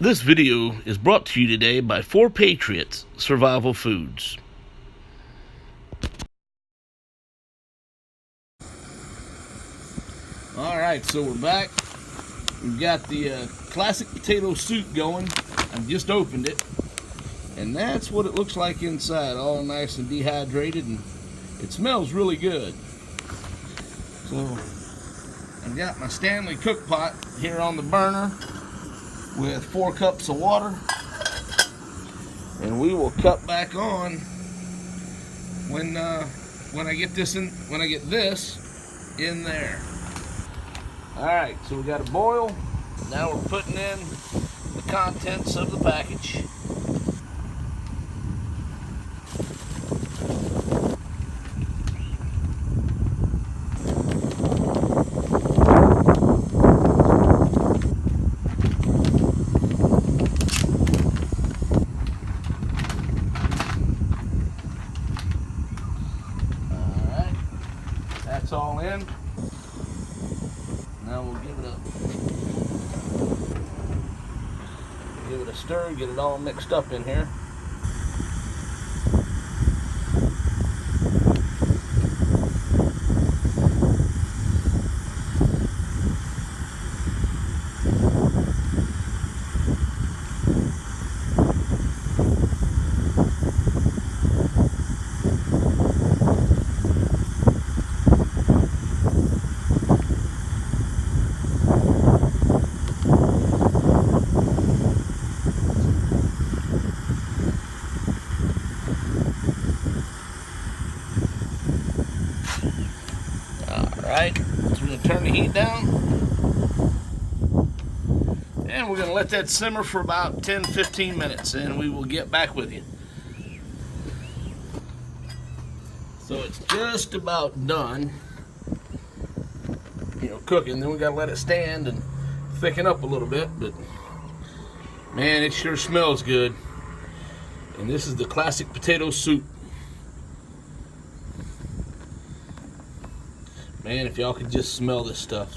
This video is brought to you today by Patriots Survival Foods. Alright, so we're back. We've got the classic potato soup going. I've just opened it. And that's what it looks like inside, all nice and dehydrated, and it smells really good. So I've got my Stanley cook pot here on the burner with 4 cups of water, and we will cut back on when I get this in there. All right, so we got a boil. Now we're putting in the contents of the package. That's all in. Now we'll give it a stir, get it all mixed up in here. Alright, so we're going to turn the heat down, and we're going to let that simmer for about 10-15 minutes, and we will get back with you. So it's just about done, cooking. Then we got to let it stand and thicken up a little bit, but man, it sure smells good. And this is the classic potato soup. Man, if y'all could just smell this stuff.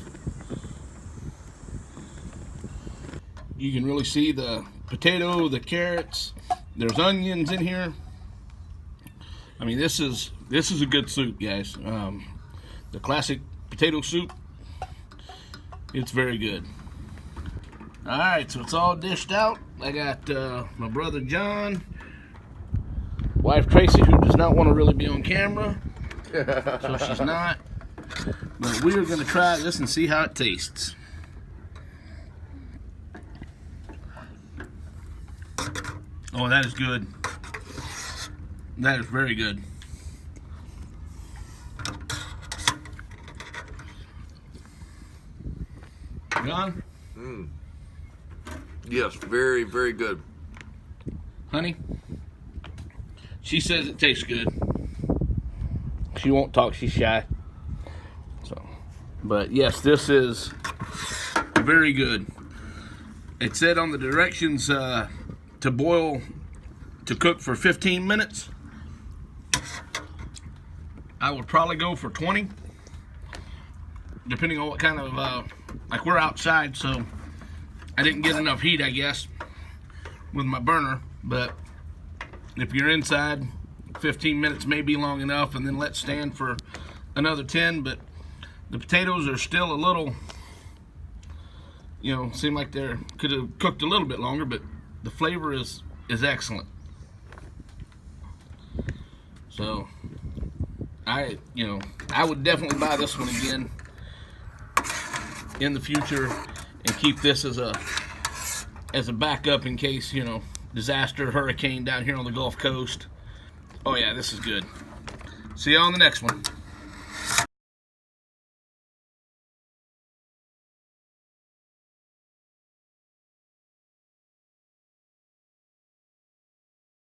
You can really see the potato, the carrots. There's onions in here. I mean, this is a good soup, guys. The classic potato soup. It's very good. All right, so it's all dished out. I got my brother John, wife Tracy, who does not want to really be on camera, so she's not. But we are going to try this and see how it tastes. Oh, that is good. That is very good. John? Yes, very, very good. Honey? She says it tastes good. She won't talk, she's shy. But yes, this is very good. It said on the directions to cook for 15 minutes. I would probably go for 20, depending on what kind of, like we're outside, so I didn't get enough heat, I guess, with my burner. But if you're inside, 15 minutes may be long enough, and then let stand for another 10. But the potatoes are still a little, seem like they could have cooked a little bit longer, but the flavor is excellent. So I would definitely buy this one again in the future and keep this as a backup in case, disaster, hurricane down here on the Gulf Coast. Oh yeah, this is good. See you on the next one.